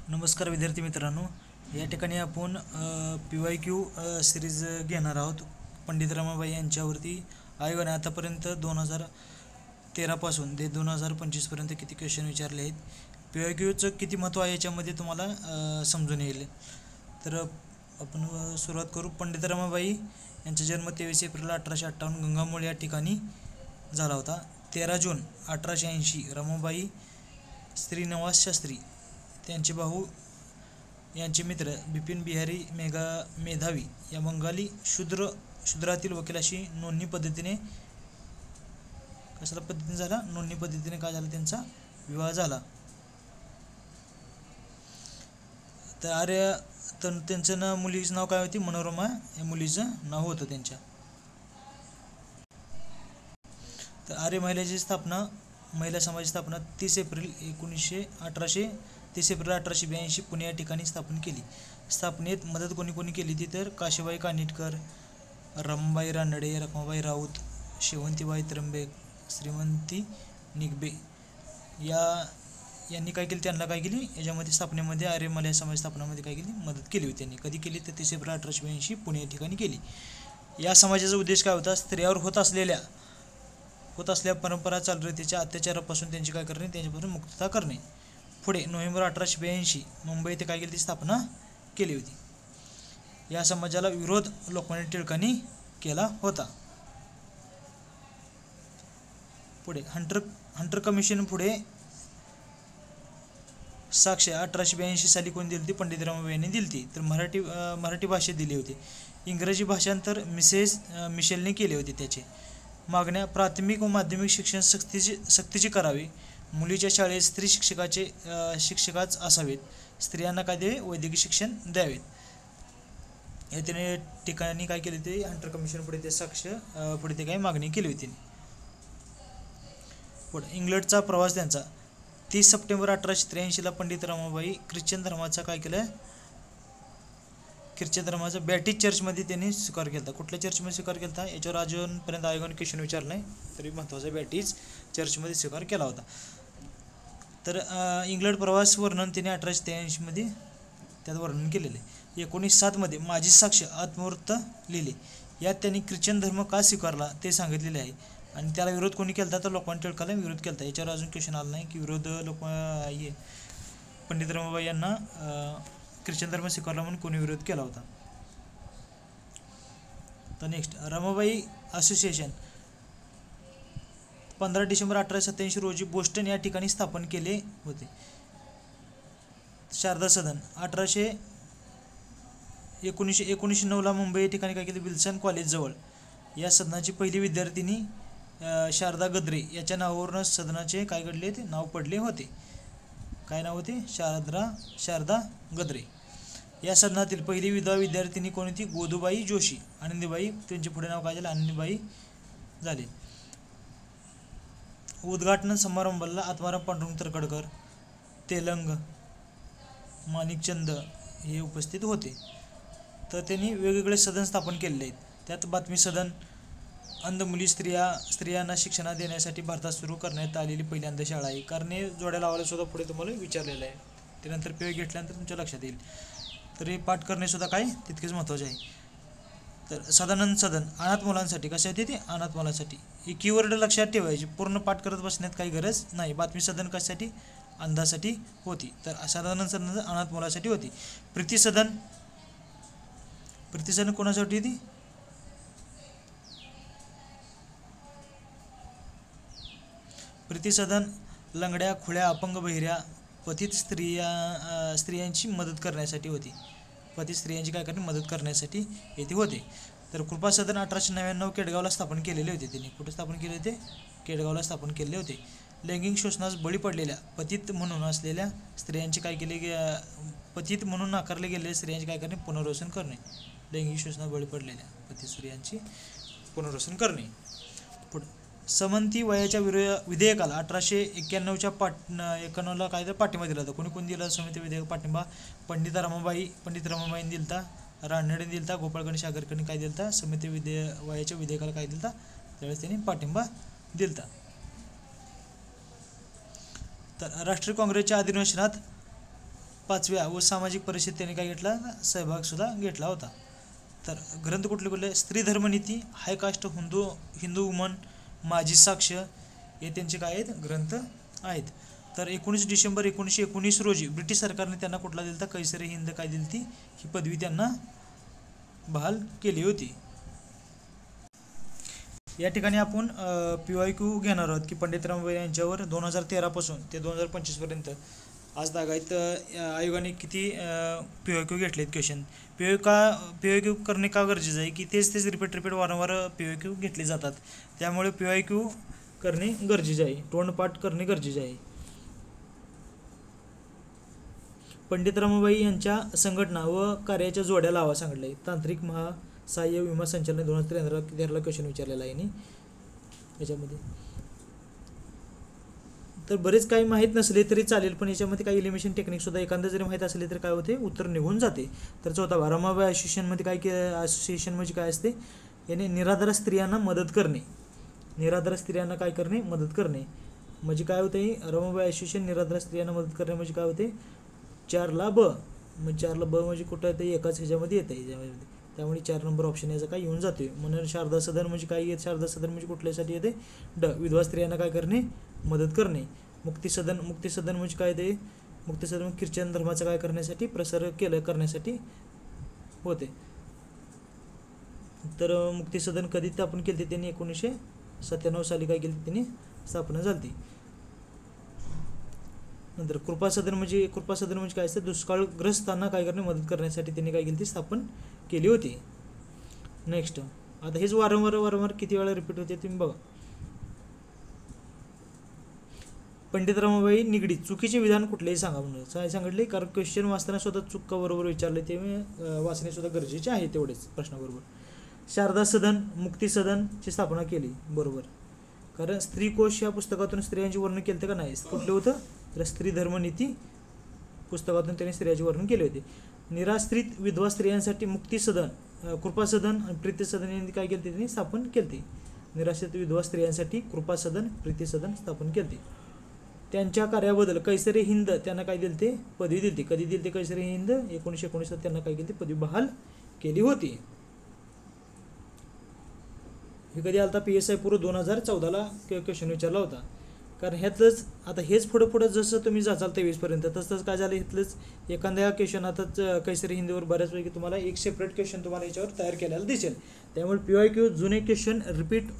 नमस्कार विद्यार्थी मित्रांनो, या ठिकाणी आपण PYQ सिरीज घेणार आहोत. पंडित रमाबाई यांच्यावरती आयोगाने आतापर्यंत 2013 पासून ते 2025 पर्यंत किती क्वेश्चन विचारले आहेत. PYQचं किती महत्त्व आहे याच्यामध्ये तुम्हाला समजून येईल. तर आपण सुरुवात करू. पंडित रमाबाई यांचा जन्म 23 एप्रिल 1858 गंगामूळ या ठिकाणी झाला होता. 13 जून 1880 रमाबाई श्रीनिवास शास्त्री त्यांचे भाऊ यांचे मित्र बिपिन बिहारी मेधावी या बंगाली शूद्रातील वकिलाशी नोंदणी पद्धतीने झाला. नोंदणी पद्धतीने काय झाला, त्यांचा विवाह झाला. तर त्यांचं मुलीचं नाव काय होती, मनोरमा या मुलीचं नाव होतं त्यांच्या. तर आर्य महिला समाजाची स्थापना 30 एप्रिल 1882 पुणे या ठिकाणी स्थापन केली. स्थापनेत मदत कोणी केली ती तर काशीबाई कानिटकर, रमाबाई रानडे, रखमाबाई राऊत, शेवंतीबाई त्र्यंबक, श्रीमंती निगबे यांनी काय केली, त्यांना काय केली, याच्यामध्ये स्थापनेमध्ये आर्य महिला समाज स्थापनामध्ये काय केली, मदत केली होती. त्यांनी कधी केली तर 30 एप्रिल 1882 पुणे या ठिकाणी केली. या समाजाचा उद्देश काय होता, स्त्रियावर होत असलेल्या परंपरा चालरीतीच्या अत्याचारापासून त्यांची काय करणे, त्यांच्यापासून मुक्तता करणे. पुढे नोव्हेंबर 1882 मुंबई येथे काय केली, ती स्थापना केली होती. या समाजाला विरोध लोकमान्य टिळकांनी केला होता. पुढे हंटर कमिशन पुढे साक्ष 1882 साली कोणी दिली होती, पंडित रमाबाई यांनी दिली होती. तर मराठी भाषेत दिली होती. इंग्रजी भाषांतर मिशेलने केले होते. त्याचे मागण्या प्राथमिक व माध्यमिक शिक्षण सक्तीचे करावे. मुलीच्या शाळेत स्त्री शिक्षकाच असावेत. स्त्रियांना काय द्यावे, वैद्यकीय शिक्षण द्यावेत. या ठिकाणी काय केले ते हंटर कमिशन पुढे ते पुढे ते काही मागणी केली होती. पुढे इंग्लंडचा प्रवास त्यांचा 30 सप्टेंबर 1883 पंडित रमाबाई ख्रिश्चन धर्माचा काय केलं, ख्रिश्चन धर्माचा बॅप्टिस्ट चर्चमध्ये त्यांनी स्वीकार केला. कुठल्या चर्चमध्ये स्वीकार केला याच्यावर अजूनपर्यंत आयोगाने क्वेश्चन विचारलं नाही, तरी महत्त्वाचा बॅप्टिस्ट चर्चमध्ये स्वीकार केला होता. तर इंग्लंड प्रवास वर्णन त्यांनी 1883 मध्ये त्यात वर्णन केलेले. 1907 मध्ये माझी साक्ष आत्मवृत्त लिहिले. यात त्यांनी ख्रिश्चन धर्म का स्वीकारला ते सांगितलेले आहे. आणि त्याला विरोध कोणी केला तर लोकमान्य टिळकाला विरोध केला. याच्यावर अजून क्वेश्चन आला नाही की विरोध पंडित रमाबाई यांना ख्रिश्चन धर्म स्वीकारला म्हणून कोणी विरोध केला होता. तर नेक्स्ट रमाबाई असोसिएशन 15 डिसेंबर 1887 रोजी बोस्टन या ठिकाणी स्थापन केले होते. शारदा सदन 1909 मुंबई या ठिकाणी काय केले, विल्सन कॉलेज जवळ. या सदनाची पहिली विद्यार्थिनी शारदा गद्रे याच्या नावावरून सदनाचे काय घडले ते नाव पडले होते. काय नाव होते, शारदा गद्रे. या सदनातील पहिली विद्यार्थिनी कोण होती, गोदूबाई जोशी. आनंदीबाई त्यांचे पुढे नाव काय झाले, आनंदीबाई झाले. उद्घाटन समारंभाला आत्माराम पांडुरंग तरखडकर, तेलंग, माणिकचंद हे उपस्थित होते. तर त्यांनी वेगवेगळे सदन स्थापन केलेले आहेत. त्यात बातमी सदन, अंध मुली स्त्रियांना शिक्षण देण्यासाठी भारतात सुरू करण्यात आलेली पहिल्यांदा शाळा आहे. कारण हे जोड्या लावायला सुद्धा पुढे तुम्हाला विचारलेलं आहे. त्यानंतर पेय घेतल्यानंतर तुमच्या लक्षात येईल. तर हे पाठ करणे सुद्धा काय तितकेच महत्त्वाचे आहे. तर सदानंद सदन अनाथ मुलांसाठी, कशासाठी ते अनाथ मुलांसाठी. ही कीवर्ड लक्षात ठेवायची, पूर्ण पाठ करत बसण्यात काही गरज नाही. बातमी सदन कशासाठी, अंधासाठी होती. तर सदानंद सदन अनाथ मुलांसाठी होती. प्रीती सदन कोणासाठी होती, प्रीती सदन लंगड्या, खुळ्या, अपंग, बहिऱ्या, पतित स्त्रियांची मदत करण्यासाठी होती. पतित स्त्रियांची काय करणे, मदत करण्यासाठी येथे होते. तर कृपा सदन 1899 केडगावला स्थापन केलेले होते. त्यांनी कुठे स्थापन केले होते, केडगावला स्थापन केलेले होते. लैंगिक शोषणास बळी पडलेल्या पतित म्हणून असलेल्या स्त्रियांची काय केले, पतित म्हणून नाकारले गेलेल्या स्त्रियांची काय करणे, पुनर्वसन करणे. लैंगिक शोषणास बळी पडलेल्या पतित स्त्रियांची पुनर्वसन करणे. पुढे समंती वयाच्या विधेयकाला 1891च्या 91ला काय तर पाठिंबा दिला होता. कोणी दिला समंती विधेयक पाठिंबा, पंडित रमाबाईंनी दिलता, रानडेंनी दिलता, गोपाळ गणेश आगरकरनी काय दिलता, समंती वयाच्या विधेयकाला काय दिलता, त्यावेळेस त्यांनी पाठिंबा दिलता. तर राष्ट्रीय काँग्रेसच्या अधिवेशनात 5व्या व सामाजिक परिषद त्यांनी काय घेतला, सहभागसुद्धा घेतला होता. तर ग्रंथ कुठले कुठले, स्त्री धर्मनीती, हायकास्ट हिंदू वुमन, माझी साक्ष, हे त्यांचे काय आहेत, ग्रंथ आहेत. तर 19 डिसेंबर 1919 रोजी ब्रिटिश सरकारने त्यांना कुठला दिलता, कैसर हिंद काय दिलती, ही पदवी त्यांना बहाल केली होती. या ठिकाणी आपण PYQ घेणार आहोत की पंडित रमाबाई यांच्यावर 2013 पासून ते 2025 पर्यंत आज तागायत आयोगाने किती PYQ घेतलेत क्वेश्चन. PYQ करणे का गरजेचं आहे की तेच रिपीट वारंवार PYQ घेतले जातात, त्यामुळे PYQ करणे गरजेचे आहे, तोंडपाठ करणे गरजेचे आहे. पंडित रमाबाई यांच्या संघटना व कार्याच्या जोड्या लावा सांगितलं आहे. तांत्रिक महासहाय्य विमा संचालन 2013 क्वेश्चन विचारलेला आहे याच्यामध्ये. तर बरेच काही माहीत नसले तरी चालेल, पण याच्यामध्ये काही एलिमिनेशन टेक्निक सुद्धा एखादं जरी माहीत असले तर काय होते, उत्तर निघून जाते. तर 4 रमाबाई असोसिएशनमध्ये असोसिएशन म्हणजे काय असते, याने निराधार स्त्रियांना मदत करणे, निराधार स्त्रियांना काय करणे, मदत करणे. म्हणजे काय होते, रमाबाई असोसिएशन निराधार स्त्रियांना मदत करणे म्हणजे काय होते, 4ला ब, म्हणजे 4ला ब म्हणजे कुठं येते, एकाच ह्याच्यामध्ये येतं ह्याच्यामध्ये, त्यामुळे 4 नंबर ऑप्शन याचा काय येऊन जातोय. म्हणून शारदा सदन म्हणजे काय येते, शारदा सदन म्हणजे कुठल्यासाठी येते, ड, विधवा स्त्रियांना काय करणे, मदत करणे. मुक्ती सदन म्हणजे काय ते, मुक्ती सदन ख्रिश्चन धर्माचा काय करण्यासाठी, प्रसार करण्यासाठी होते. तर मुक्ती सदन कधी स्थापन केली त्यांनी, 1997 साली काय केली त्यांनी स्थापना झाली. नंतर कृपा सदन म्हणजे काय असतं, दुष्काळग्रस्तांना काय करणे, मदत करण्यासाठी त्यांनी काय केली, स्थापन केली होती. नेक्स्ट, आता हेच वारंवार किती वेळा रिपीट होते तुम्ही बघा. पंडित रमाबाई निगडीत चुकीचे विधान कुठलेही सांगा म्हणून काय सांगितले, कारण क्वेश्चन वाचताना स्वतः चुका बरोबर विचारले ते वाचणे सुद्धा गरजेचे आहे तेवढेच प्रश्नाबरोबर. शारदा सदन, मुक्ती सदनची स्थापना केली, बरोबर, कारण स्त्री कोश या पुस्तकातून स्त्रियांचे वर्णन केलं का नाही, कुठलं होतं, तर स्त्री धर्मनीती पुस्तकातून त्यांनी स्त्रियांचे वर्णन केले होते. निराश्रित विधवा स्त्रियांसाठी मुक्ती सदन, कृपा सदन आणि प्रीती सदन यांनी काय केले, त्यांनी स्थापन केले. निराश्रित विधवा स्त्रियांसाठी कृपा सदन, प्रीती सदन स्थापन केले. त्यांच्या कार्याबद्दल कैसरे हिंद त्यांना काय दिलते, पदवी दिलती. कधी दिलते कैसरे हिंद, 1919 त्यांना काय केली, पदवी बहाल केली होती. हे कधी आलता, PSI पूर्व 2014ला क्वेश्चन विचारला होता. कारण ह्यातलंच आता हेच पुढं जसं तुम्ही जाचाल 23 पर्यंत तसंच काय झालं, इथलंच एखाद्या क्वेश्चन आताच कैसरी हिंदीवर बऱ्याचपैकी तुम्हाला एक सेपरेट क्वेश्चन तुम्हाला याच्यावर तयार केलेला दिसेल. त्यामुळे PYQ जुने क्वेश्चन रिपीट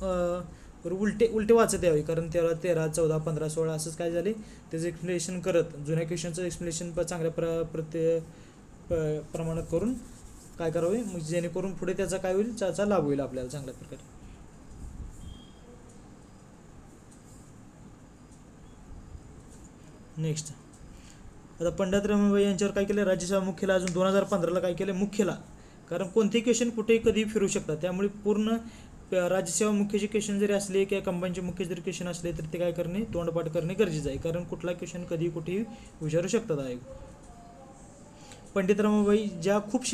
उलटे वाचत यावे, कारण 13, 14, 15, 16 असंच काय झाले त्याचं एक्सप्लेनेशन करत जुन्या क्वेश्चनचं एक्सप्लेनेशन चांगल्या प्रमाणात करून काय करावे, जेणेकरून पुढे त्याचा काय होईल, त्याचा लाभ होईल आपल्याला चांगल्या प्रकारे. नेक्स्ट, आता पंडित रमाबाई यांच्यावर काय केलं, राज्यसभा मुख्यला अजून 2015ला काय केलं, मुख्यला, कारण कोणतेही क्वेश्चन कुठेही कधी फिरू शकतात, त्यामुळे पूर्ण राज्यसेवा मुख्यचे क्वेश्चन जरी असले किंवा कंबाईनचे मुख्य जरी क्वेश्चन असले तर ते काय करणे, तोंडपाठ करणे गरजेचं आहे, कारण कुठला क्वेश्चन कधी कुठेही विचारू शकतात आयोग. पंडित रमाबाई ज्या खूप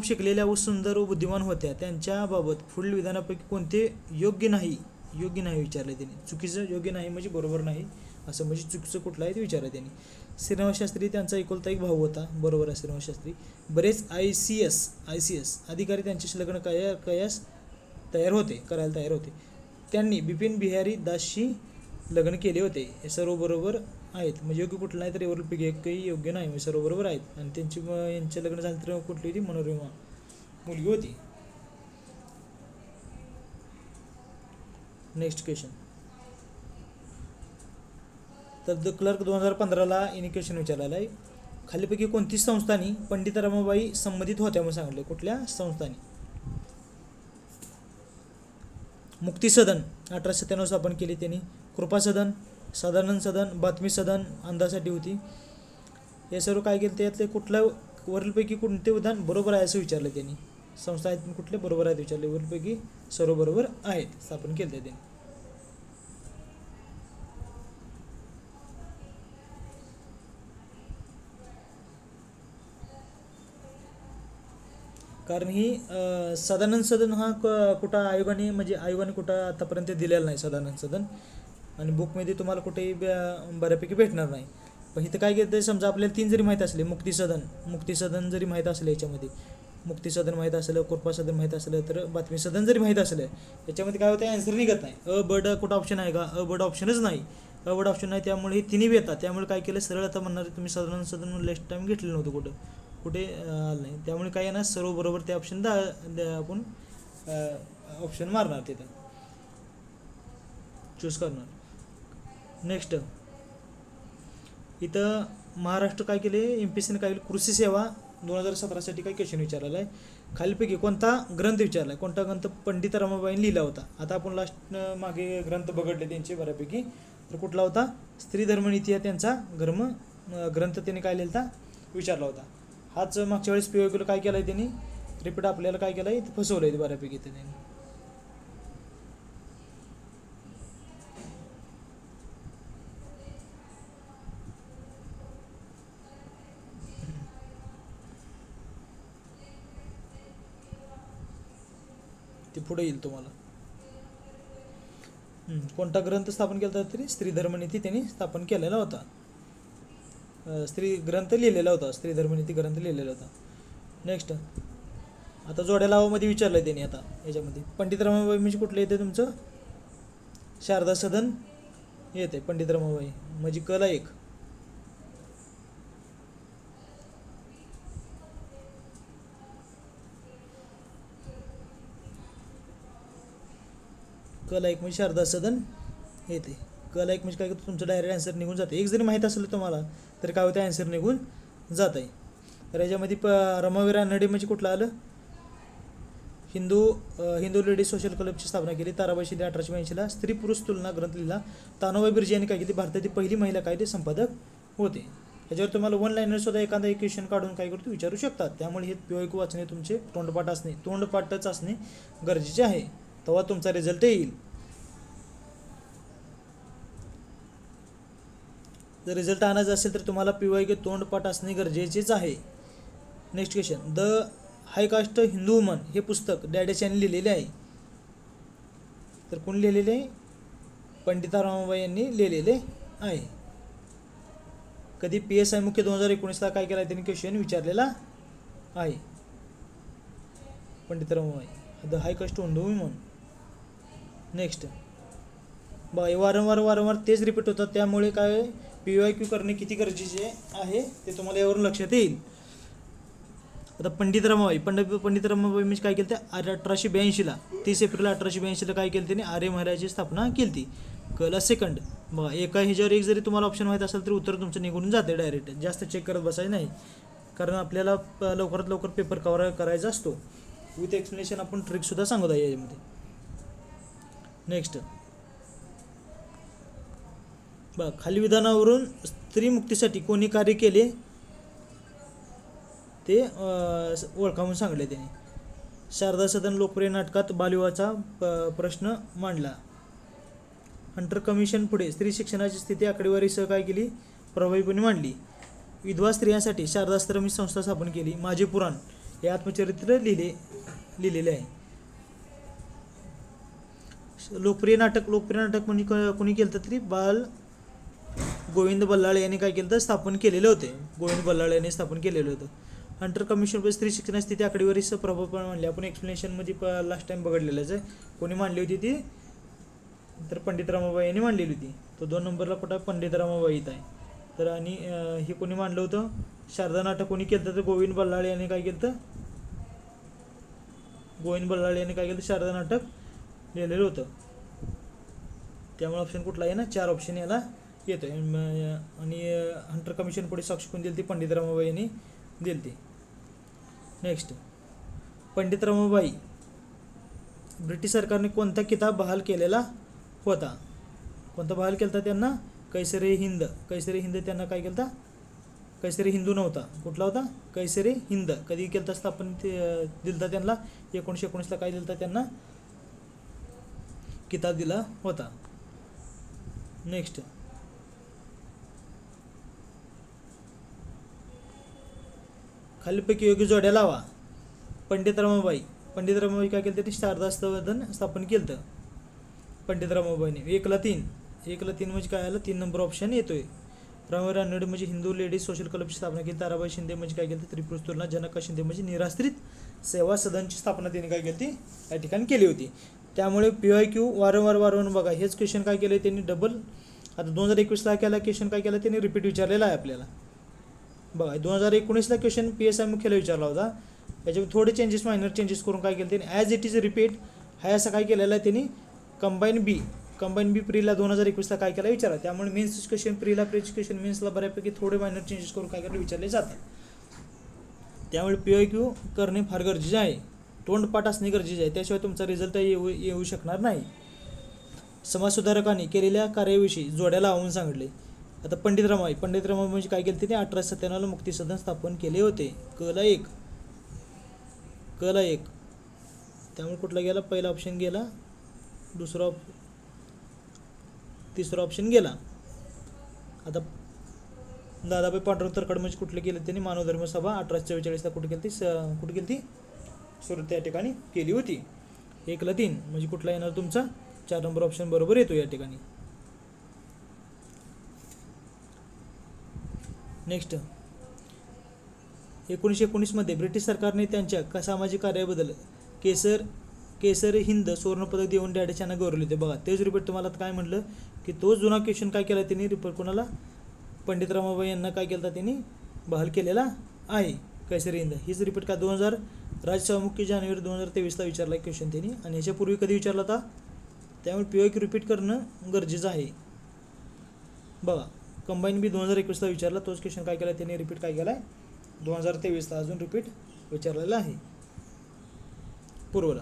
शिकलेल्या व सुंदर व बुद्धिमान होत्या, त्यांच्याबाबत पुढील विधानापैकी कोणते योग्य नाही विचारले त्यांनी. चुकीचं योग्य नाही म्हणजे बरोबर नाही असं, म्हणजे चुकीचं कुठलं आहे ते विचारलं त्यांनी. श्रीनिवास शास्त्री त्यांचा एकुलता एक भाऊ होता, बरोबर आहे श्रीनिवास शास्त्री. बरेच ICS अधिकारी त्यांच्याशी लग्न करायला तयार होते. त्यांनी बिपिन बिहारी दासशी लग्न केले होते, हे सर्व बरोबर आहेत. म्हणजे योग्य कुठलं नाही तर एवढं एकही योग्य नाही, म्हणजे सर्व बरोबर आहेत. आणि यांचे लग्न झालं तर कुठली होती, मनोरमा मुलगी होती. नेक्स्ट क्वेश्चन, तर द क्लर्क 2015ला यांनी क्वेश्चन विचारलेला आहे, खालीपैकी कोणती संस्थांनी पंडित रमाबाई संबंधित होत्या म्हणून सांगितले, कुठल्या संस्थांनी. मुक्ती सदन 1897 स्थापन केली त्यांनी. कृपा सदन, साधारण सदन, बातमी सदन अंधासाठी होती. हे सर्व काय केलं, त्यातले कुठल्या वरीलपैकी कोणते विधान बरोबर आहे असं विचारलं त्यांनी. संस्था आहेत कुठले बरोबर आहेत विचारले, वरीलपैकी सर्व बरोबर आहेत, स्थापन केले त्यांनी. कारण ही सदानंद सदन हा कुठं आयोगाने कुठं आतापर्यंत दिलेला नाही सदानंद सदन, आणि बुकमध्ये तुम्हाला कुठेही बऱ्यापैकी भेटणार नाही. पण इथं काय घेतं, समजा आपल्याला 3 जरी माहीत असले, मुक्तिसदन जरी माहीत असलं, याच्यामध्ये मुक्तिसदन माहीत असलं, कोरपा सदन माहीत असलं, तर बातमी सदन जरी माहीत असलं, याच्यामध्ये काय होतं, ॲन्सर निघत नाही. अ बड कुठं ऑप्शन आहे का, अ बड ऑप्शनच नाही, अ बड ऑप्शन नाही, त्यामुळे हे तिन्ही येतात. त्यामुळे काय केलं, सरळ आता म्हणणार तुम्ही साधारण सदन लास्ट टाईम घेतलेलं नव्हतं, कुठे आलं नाही. त्यामुळे काय येणार, सर्व बरोबर ते ऑप्शन आपण ऑप्शन मारणार, तिथं चूज करणार. नेक्स्ट इथं महाराष्ट्र काय केले, MPSCने काय केलं, कृषी सेवा 2017साठी काय क्वेश्चन विचारलेला आहे. खालीपैकी कोणता ग्रंथ विचारला आहे, कोणता ग्रंथ पंडित रमाबाईंनी लिहिला होता. आता आपण लास्ट मागे ग्रंथ बघडले त्यांचे बऱ्यापैकी, तर कुठला होता, स्त्री धर्मनीती या त्यांचा ग्रंथ त्यांनी काय लिहिला विचारला होता. हाच मागच्या वेळेस PYQला काय केलं आहे त्यांनी, रिपीट आपल्याला काय केलं आहे, फसवलं आहे बऱ्यापैकी त्यांनी. ते पुढे येईल तुम्हाला. कोणता ग्रंथ स्थापन केला होता, तरी स्त्री धर्मनीती त्यांनी स्थापन केलेला होता, स्त्री ग्रंथ लिहिलेला होता, स्त्री धर्मनीती ग्रंथ लिहिलेला होता. नेक्स्ट आता जोड्या लावामध्ये विचारलं आहे त्यांनी. आता याच्यामध्ये पंडित रमाबाई म्हणजे कुठलं येते तुमचं, शारदा सदन येते. पंडित रमाबाई म्हणजे कला एक. कला एक म्हणजे शारदा सदन येते. कला एक म्हणजे काय करतो, तुमचं डायरेक्ट आन्सर निघून जाते. एक जरी माहीत असलं तुम्हाला तर काय होतं, आन्सर निघून जात आहे. तर याच्यामध्ये रमावीर रानडे म्हणजे कुठलं आलं, हिंदू लेडीज सोशल क्लबची स्थापना केली. ताराबाई शिंदे 1882ला स्त्री पुरुष तुलना ग्रंथ लिहिला. तानाबाई बिर्जे यांनी काय केली, भारतातील पहिली महिला कायदे संपादक होते. याच्यावर तुम्हाला 1 लाईनर सुद्धा एखादा एक क्वेश्चन काढून काय करतो विचारू शकतात. त्यामुळे हे PYQ वाचणे तुमचे तोंडपाठच असणे गरजेचे आहे, तेव्हा तुमचा रिझल्ट येईल. जर रिझल्ट आणायचा असेल तर तुम्हाला PYQ तोंडपाठ असणे गरजेचेच आहे. Next question, the high caste Hindu woman हे पुस्तक डॅडेस यांनी लिहिलेले आहे. तर कोण लिहिलेले आहे, पंडिता रमाबाई यांनी लिहिलेले आहे. कधी PSI मुख्य 2019ला काय केला त्यांनी क्वेश्चन विचारलेला आहे. Pandit Ramabai the high caste Hindu woman. Next बघा, वारंवार तेच रिपीट होतात, त्यामुळे काय PYQ करणे किती गरजेचे आहे ते तुम्हाला यावरून लक्षात येईल. आता पंडित रमाबाई म्हणजे काय केलं, ते 1882ला 30 एप्रिल 1882ला काय केलं त्यांनी, आर्य महाराजाची स्थापना केली ती. कला सेकंड. बघा, एका ह्याच्यावर एक जरी तुम्हाला ऑप्शन माहीत असेल तर उत्तर तुमचं निघून जाते डायरेक्ट, जास्त चेक करत बसायचं नाही, कारण आपल्याला लवकरात लवकर पेपर कव्हर करायचा असतो. विथ एक्सप्लेनेशन आपण ट्रिकसुद्धा सांगत आहे यामध्ये. नेक्स्ट बघा, खाली विधानावरून स्त्री मुक्तीसाठी कोणी कार्य केले ते ओळखावून सांगले त्यांनी. शारदा सदन लोकप्रिय नाटकात बालविवाहाचा प्रश्न मांडला. हंटर कमिशन पुढे स्त्री शिक्षणाची स्थिती आकडेवारीसह काय केली, प्रभावीपणे मांडली. विधवा स्त्रियांसाठी शारदाश्रम ही संस्था स्थापन केली. माझे पुराण हे आत्मचरित्र लिहिलेले आहे. लोकप्रिय नाटक म्हणजे कोणी केलं तरी गोविंद बल्लाळे यांनी काय केलं तर स्थापन केलेले होते. गोविंद बल्लाळे यांनी स्थापन केलेलं होतं. हंटर कमिशन स्त्री शिक्षणाची स्थिती आकडेवारीसह प्रभावीपणे मांडली. आपण एक्सप्लेनेशनमध्ये लास्ट टाइम बघितलेलंच आहे. कोणी मांडली होती ती, तर पंडित रमाबाई यांनी मांडलेली होती. तो 2 नंबरला कुठं पंडित रमाबाई इथं आहे. तर आणि हे कोणी मांडलं होतं, शारदा नाटक कोणी केलं तर गोविंद बल्लाळे यांनी काय केलं, शारदा नाटक लिहिलेलं होतं. त्यामुळे ऑप्शन कुठला आहे ना, 4 ऑप्शन याला येतो. आणि हंटर कमिशन पुढे साक्ष कोण दिली ती, पंडित रमाबाई यांनी दिली ती. नेक्स्ट, पंडित रमाबाई ब्रिटिश सरकारने कोणता किताब बहाल केलेला होता. कोणता बहाल केला होता त्यांना, कैसरे हिंद त्यांना काय केलं होता, कैसरे हिंदू नव्हता, कुठला होता, कैसरे हिंद. कधी केलं असतं आपण ते दिलता त्यांना, 1919ला काय दिलं होतं त्यांना, किताब दिला होता. नेक्स्ट, खालीपैकी योग्य जोड्या लावा. पंडित रमाबाई काय केलं ते शारदा सदन स्थापन केलं होतं पंडित रमाबाईने. 1 ला 3 म्हणजे काय आलं, 3 नंबर ऑप्शन येतोय. रमाबाई रानडे म्हणजे हिंदू लेडीज सोशल क्लबची स्थापना केली. ताराबाई शिंदे म्हणजे काय केलं तर त्रिपुरुष तुलना. जनका शिंदे म्हणजे निराश्रित सेवा सदनची स्थापना त्यांनी काय केली या ठिकाणी केली होती. त्यामुळे PYQ वारंवार बघा हेच क्वेश्चन काय केले त्यांनी डबल. आता 2021ला केला क्वेश्चन काय केला त्यांनी रिपीट विचारलेला आहे आपल्याला. बघा 2019ला क्वेश्चन PSI मुख्याला विचारला होता. याच्यामध्ये थोडे चेंजेस मायनर चेंजेस करून काय केलं त्यांनी ॲज इट इज रिपीट हा असं काय केलेलं आहे त्यांनी कंबाईन बी प्रीला 2021ला काय केला विचारा. त्यामुळे मेन्स क्वेश्चन प्रीला क्वेश्चन मेन्सला बऱ्यापैकी थोडे मायनर चेंजेस करून काय केलं विचारले जातात. त्यामुळे PYQ करणे फार गरजेचे आहे. तोंडपाठ असणे गरजेचे आहे. त्याशिवाय तुमचा रिझल्ट येऊ शकणार नाही. समाजसुधारकांनी केलेल्या कार्याविषयी जोड्या लावून सांगितले. आता पंडित रमाबाई म्हणजे काय केले ते 1897ला मुक्ती सदन स्थापन केले होते. कला एक त्यामुळे कुठला गेला पहिला ऑप्शन गेला, तिसरा ऑप्शन गेला. आता दादाभाई पांडुरंग तरखड म्हणजे कुठले केले त्यांनी मानव धर्म सभा 1844ला कुठे केली ती सुरत त्या ठिकाणी केली होती. 1ला 3 म्हणजे कुठला येणार तुमचा 4 नंबर ऑप्शन बरोबर येतो या ठिकाणी. नेक्स्ट 1919 मध्ये ब्रिटिश सरकारने त्यांच्या सामाजिक कार्याबद्दल केसर हिंद सुवर्ण पदक देऊन डॅडेश यांना गौरवले होते. बघा तेच रिपीट तुम्हाला काय म्हटलं की तोच जुना क्वेश्चन काय केला त्यांनी रिपोर्ट कोणाला पंडित रमाबाई यांना काय केला त्यांनी बहाल केलेला आहे. केसर हिंद हीच रिपीट का 2000 राज्यसभामुखी जानेवारी 2023ला विचारला क्वेश्चन त्यांनी आणि ह्याच्यापूर्वी कधी विचारला होता. त्यामुळे PYQ रिपीट करणं गरजेचं आहे. बघा कंबाईन बी 2021ला विचारला तोच क्वेश्चन काय केला त्यांनी रिपीट काय केला आहे 2023ला अजून रिपीट विचारलेला आहे पूर्वला.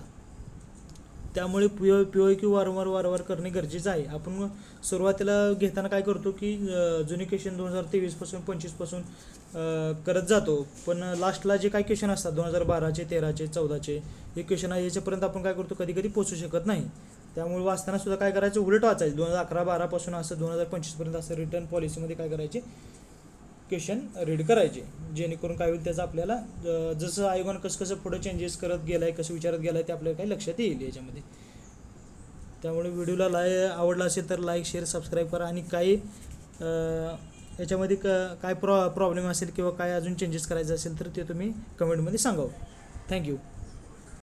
त्यामुळे PYQ वारंवार करणे गरजेचं आहे. आपण सुरुवातीला घेताना काय करतो की जुने क्वेश्चन 2023पासून 25पासून करत जातो, पण लास्टला जे काही क्वेश्चन असतात 2012चे 13चे 14चे हे क्वेश्चन आहे याच्यापर्यंत आपण काय करतो कधी पोचू शकत नाही. त्यामुळे वाचताना सुद्धा काय करायचं उलट वाचायचं 2011-12 पासून असं 2025पर्यंत असं रिटर्न पॉलिसीमध्ये काय करायचे क्वेश्चन रीड करायचे, जेणेकरून काय होईल त्याचं आपल्याला जसं आयोगानं कसं पुढे चेंजेस करत गेलं आहे कसं विचारत गेलं आहे ते आपल्याला काही लक्षात येईल याच्यामध्ये. त्यामुळे व्हिडिओला आवडला असेल तर लाईक शेअर सबस्क्राईब करा आणि काही याच्यामध्ये काय प्रॉब्लेम असेल किंवा काय अजून चेंजेस करायचे असेल तर ते तुम्ही कमेंटमध्ये सांगावं. थँक्यू.